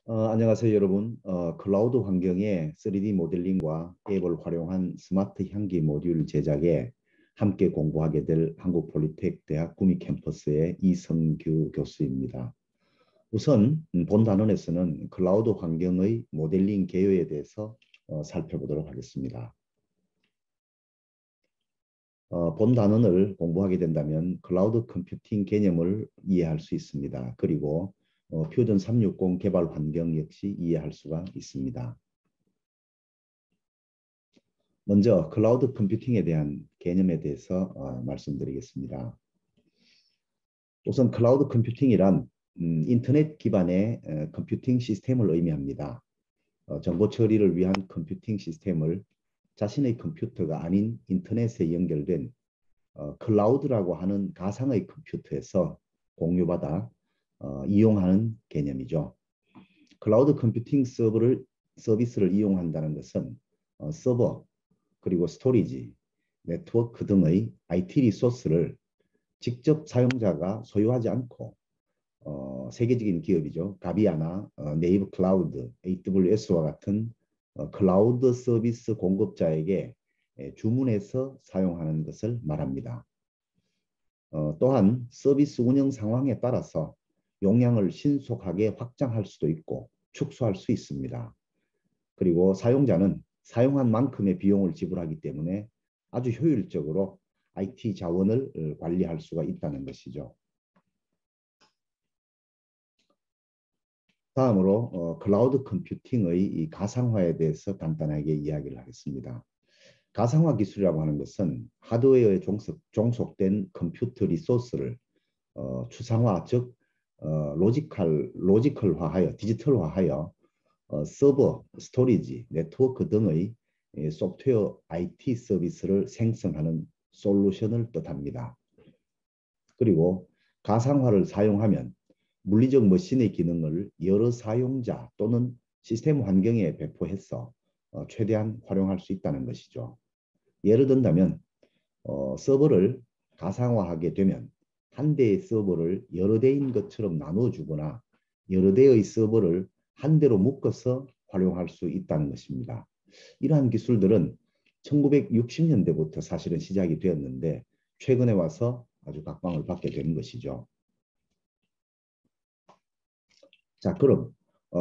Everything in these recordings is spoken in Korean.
안녕하세요, 여러분. 클라우드 환경의 3D 모델링과 앱을 활용한 스마트 향기 모듈 제작에 함께 공부하게 될 한국폴리텍대학 구미 캠퍼스의 이성규 교수입니다. 우선 본 단원에서는 클라우드 환경의 모델링 개요에 대해서 살펴보도록 하겠습니다. 본 단원을 공부하게 된다면 클라우드 컴퓨팅 개념을 이해할 수 있습니다. 그리고 퓨전 360 개발 환경 역시 이해할 수가 있습니다. 먼저 클라우드 컴퓨팅에 대한 개념에 대해서 말씀드리겠습니다. 우선 클라우드 컴퓨팅이란 인터넷 기반의 컴퓨팅 시스템을 의미합니다. 정보 처리를 위한 컴퓨팅 시스템을 자신의 컴퓨터가 아닌 인터넷에 연결된 클라우드라고 하는 가상의 컴퓨터에서 공유받아 이용하는 개념이죠. 클라우드 컴퓨팅 서비스를 이용한다는 것은 서버 그리고 스토리지, 네트워크 등의 IT 리소스를 직접 사용자가 소유하지 않고 세계적인 기업이죠. 가비아나 네이버 클라우드, AWS와 같은 클라우드 서비스 공급자에게 주문해서 사용하는 것을 말합니다. 또한 서비스 운영 상황에 따라서 용량을 신속하게 확장할 수도 있고 축소할 수 있습니다. 그리고 사용자는 사용한 만큼의 비용을 지불하기 때문에 아주 효율적으로 IT 자원을 관리할 수가 있다는 것이죠. 다음으로 클라우드 컴퓨팅의 이 가상화에 대해서 간단하게 이야기를 하겠습니다. 가상화 기술이라고 하는 것은 하드웨어에 종속된 컴퓨터 리소스를 추상화, 즉 로지컬화하여 디지털화하여 서버, 스토리지, 네트워크 등의 소프트웨어 IT 서비스를 생성하는 솔루션을 뜻합니다. 그리고 가상화를 사용하면 물리적 머신의 기능을 여러 사용자 또는 시스템 환경에 배포해서 최대한 활용할 수 있다는 것이죠. 예를 든다면 서버를 가상화하게 되면 한 대의 서버를 여러 대인 것처럼 나누어 주거나 여러 대의 서버를 한 대로 묶어서 활용할 수 있다는 것입니다. 이러한 기술들은 1960년대부터 사실은 시작이 되었는데 최근에 와서 아주 각광을 받게 되는 것이죠. 자, 그럼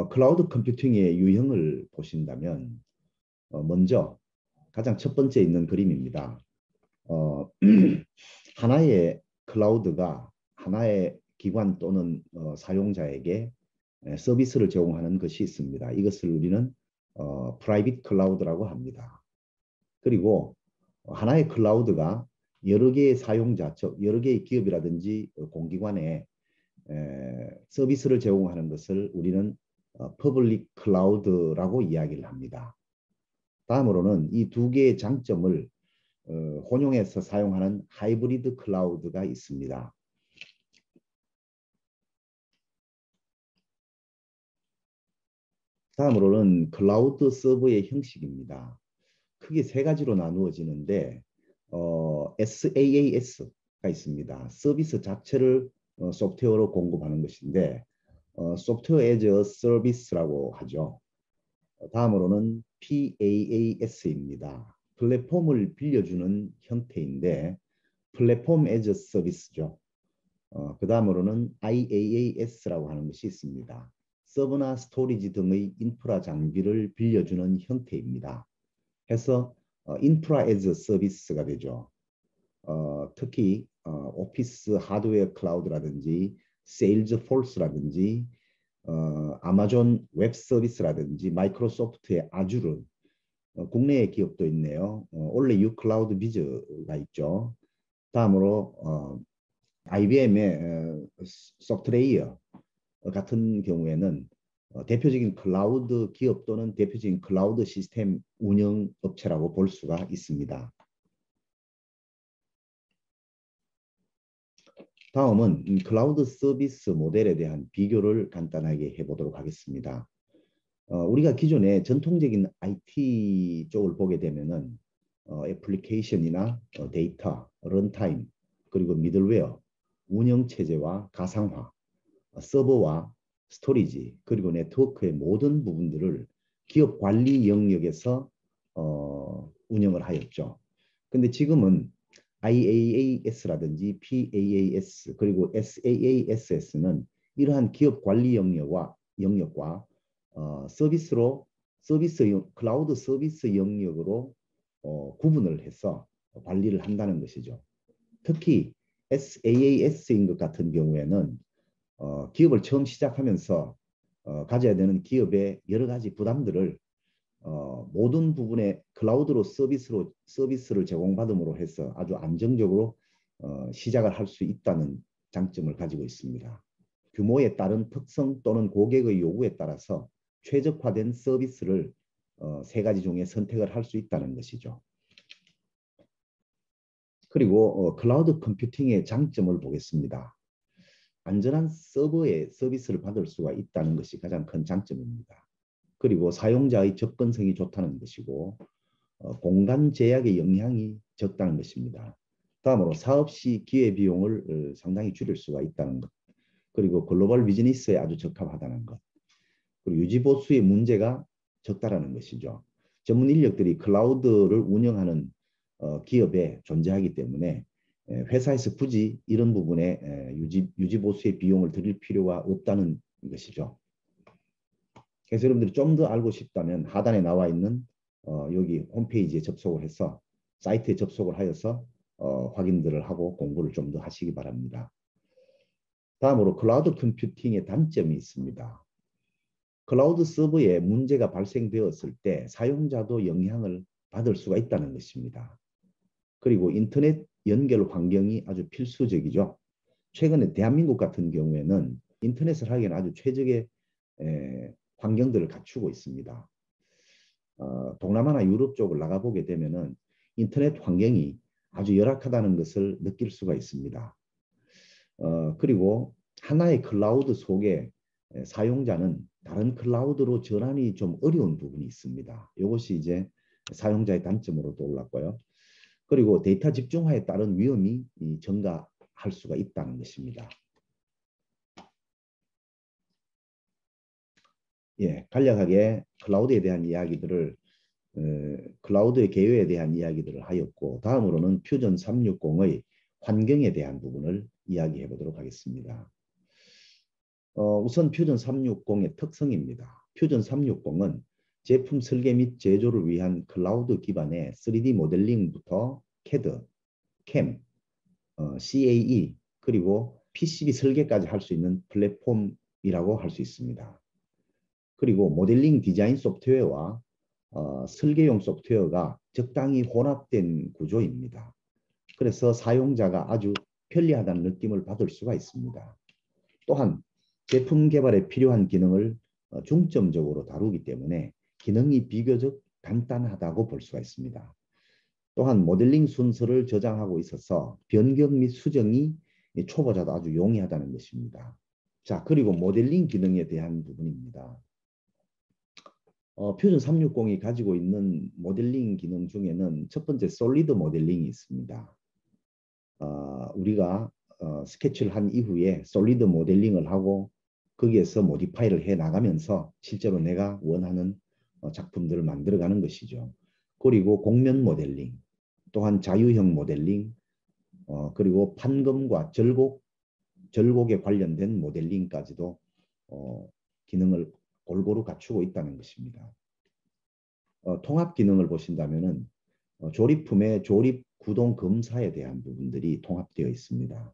클라우드 컴퓨팅의 유형을 보신다면 먼저 가장 첫 번째 있는 그림입니다. 하나의 클라우드가 하나의 기관 또는 사용자에게 서비스를 제공하는 것이 있습니다. 이것을 우리는 프라이빗 클라우드라고 합니다. 그리고 하나의 클라우드가 여러 개의 사용자, 즉 여러 개의 기업이라든지 공기관에 서비스를 제공하는 것을 우리는 퍼블릭 클라우드라고 이야기를 합니다. 다음으로는 이 두 개의 장점을 혼용해서 사용하는 하이브리드 클라우드가 있습니다. 다음으로는 클라우드 서버의 형식입니다. 크게 세 가지로 나누어지는데 SaaS가 있습니다. 서비스 자체를 소프트웨어로 공급하는 것인데 소프트웨어 as a service라고 하죠. 다음으로는 PaaS입니다. 플랫폼을 빌려주는 형태인데 플랫폼 as a service죠. 그 다음으로는 IaaS라고 하는 것이 있습니다. 서버나 스토리지 등의 인프라 장비를 빌려주는 형태입니다. 해서 인프라 as a service가 되죠. 특히 오피스 하드웨어 클라우드라든지 세일즈포스라든지 아마존 웹 서비스라든지 마이크로소프트의 아주르 국내의 기업도 있네요. 올해 유클라우드 비즈가 있죠. 다음으로 IBM의 소프트레이어 같은 경우에는 대표적인 클라우드 기업 또는 대표적인 클라우드 시스템 운영 업체라고 볼 수가 있습니다. 다음은 클라우드 서비스 모델에 대한 비교를 간단하게 해보도록 하겠습니다. 우리가 기존에 전통적인 IT 쪽을 보게 되면은 애플리케이션이나 데이터, 런타임, 그리고 미들웨어, 운영체제와 가상화, 서버와 스토리지, 그리고 네트워크의 모든 부분들을 기업 관리 영역에서 운영을 하였죠. 근데 지금은 IaaS라든지 PaaS 그리고 SaaS는 이러한 기업 관리 영역과 클라우드 서비스 영역으로 구분을 해서 관리를 한다는 것이죠. 특히 SaaS인 것 같은 경우에는 기업을 처음 시작하면서 가져야 되는 기업의 여러 가지 부담들을 모든 부분에 클라우드로 서비스를 제공받음으로 해서 아주 안정적으로 시작을 할 수 있다는 장점을 가지고 있습니다. 규모에 따른 특성 또는 고객의 요구에 따라서 최적화된 서비스를 세 가지 중에 선택을 할 수 있다는 것이죠. 그리고 클라우드 컴퓨팅의 장점을 보겠습니다. 안전한 서버에 서비스를 받을 수가 있다는 것이 가장 큰 장점입니다. 그리고 사용자의 접근성이 좋다는 것이고 공간 제약의 영향이 적다는 것입니다. 다음으로 사업 시 기회비용을 상당히 줄일 수가 있다는 것. 그리고 글로벌 비즈니스에 아주 적합하다는 것. 그리고 유지보수의 문제가 적다라는 것이죠. 전문 인력들이 클라우드를 운영하는 기업에 존재하기 때문에 회사에서 굳이 이런 부분에 유지보수의 비용을 들일 필요가 없다는 것이죠. 그래서 여러분들이 좀 더 알고 싶다면 하단에 나와 있는 여기 홈페이지에 접속을 해서 사이트에 접속을 하여서 확인들을 하고 공부를 좀 더 하시기 바랍니다. 다음으로 클라우드 컴퓨팅의 단점이 있습니다. 클라우드 서버에 문제가 발생되었을 때 사용자도 영향을 받을 수가 있다는 것입니다. 그리고 인터넷 연결 환경이 아주 필수적이죠. 최근에 대한민국 같은 경우에는 인터넷을 하기에는 아주 최적의 환경들을 갖추고 있습니다. 동남아나 유럽 쪽을 나가보게 되면은 인터넷 환경이 아주 열악하다는 것을 느낄 수가 있습니다. 그리고 하나의 클라우드 속에 사용자는 다른 클라우드로 전환이 좀 어려운 부분이 있습니다. 이것이 이제 사용자의 단점으로 떠올랐고요. 그리고 데이터 집중화에 따른 위험이 증가할 수가 있다는 것입니다. 예, 간략하게 클라우드에 대한 이야기들을 클라우드의 개요에 대한 이야기들을 하였고 다음으로는 퓨전 360의 환경에 대한 부분을 이야기해 보도록 하겠습니다. 우선 퓨전 360의 특성입니다. 퓨전 360은 제품 설계 및 제조를 위한 클라우드 기반의 3D 모델링부터 CAD, CAM, CAE 그리고 PCB 설계까지 할 수 있는 플랫폼이라고 할 수 있습니다. 그리고 모델링 디자인 소프트웨어와 설계용 소프트웨어가 적당히 혼합된 구조입니다. 그래서 사용자가 아주 편리하다는 느낌을 받을 수가 있습니다. 또한 제품 개발에 필요한 기능을 중점적으로 다루기 때문에 기능이 비교적 간단하다고 볼 수가 있습니다. 또한 모델링 순서를 저장하고 있어서 변경 및 수정이 초보자도 아주 용이하다는 것입니다. 자, 그리고 모델링 기능에 대한 부분입니다. 퓨전 360이 가지고 있는 모델링 기능 중에는 첫 번째 솔리드 모델링이 있습니다. 우리가 스케치를 한 이후에 솔리드 모델링을 하고 거기에서 모디파이를 해 나가면서 실제로 내가 원하는 작품들을 만들어가는 것이죠. 그리고 곡면 모델링, 또한 자유형 모델링, 그리고 판금과 절곡에 관련된 모델링까지도 기능을 골고루 갖추고 있다는 것입니다. 통합 기능을 보신다면은 조립품의 조립 구동 검사에 대한 부분들이 통합되어 있습니다.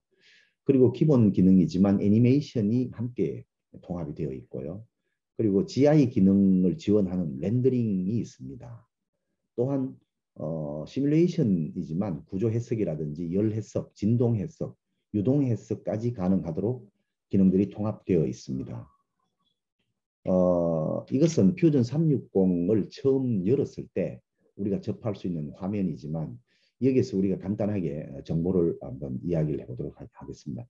그리고 기본 기능이지만 애니메이션이 함께 통합이 되어 있고요. 그리고 GI 기능을 지원하는 렌더링이 있습니다. 또한 시뮬레이션이지만 구조 해석이라든지 열 해석, 진동 해석, 유동 해석까지 가능하도록 기능들이 통합되어 있습니다. 이것은 퓨전 360을 처음 열었을 때 우리가 접할 수 있는 화면이지만 여기서 우리가 간단하게 정보를 한번 이야기를 해보도록 하겠습니다.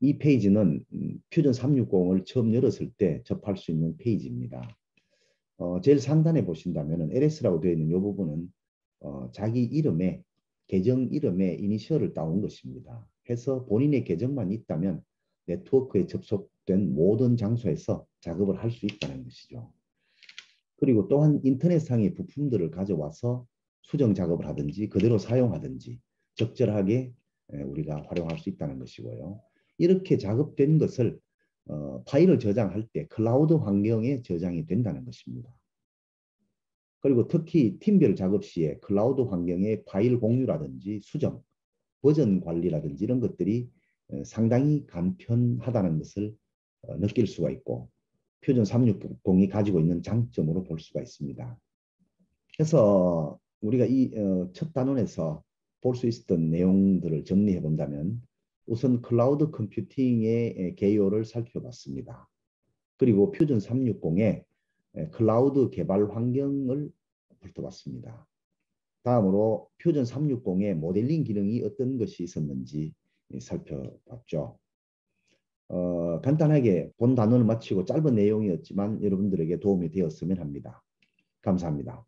이 페이지는 퓨전 360을 처음 열었을 때 접할 수 있는 페이지입니다. 제일 상단에 보신다면 LS라고 되어 있는 이 부분은 자기 이름에 계정 이름에 이니셜을 따온 것입니다. 해서 본인의 계정만 있다면 네트워크에 접속 허락된 모든 장소에서 작업을 할 수 있다는 것이죠. 그리고 또한 인터넷상의 부품들을 가져와서 수정 작업을 하든지 그대로 사용하든지 적절하게 우리가 활용할 수 있다는 것이고요. 이렇게 작업된 것을 파일을 저장할 때 클라우드 환경에 저장이 된다는 것입니다. 그리고 특히 팀별 작업 시에 클라우드 환경의 파일 공유라든지 수정, 버전 관리라든지 이런 것들이 상당히 간편하다는 것을 느낄 수가 있고 퓨전 360이 가지고 있는 장점으로 볼 수가 있습니다. 그래서 우리가 이 첫 단원에서 볼 수 있었던 내용들을 정리해 본다면 우선 클라우드 컴퓨팅의 개요를 살펴봤습니다. 그리고 퓨전 360의 클라우드 개발 환경을 훑어봤습니다. 다음으로 퓨전 360의 모델링 기능이 어떤 것이 있었는지 살펴봤죠. 간단하게 본 단원을 마치고 짧은 내용이었지만 여러분들에게 도움이 되었으면 합니다. 감사합니다.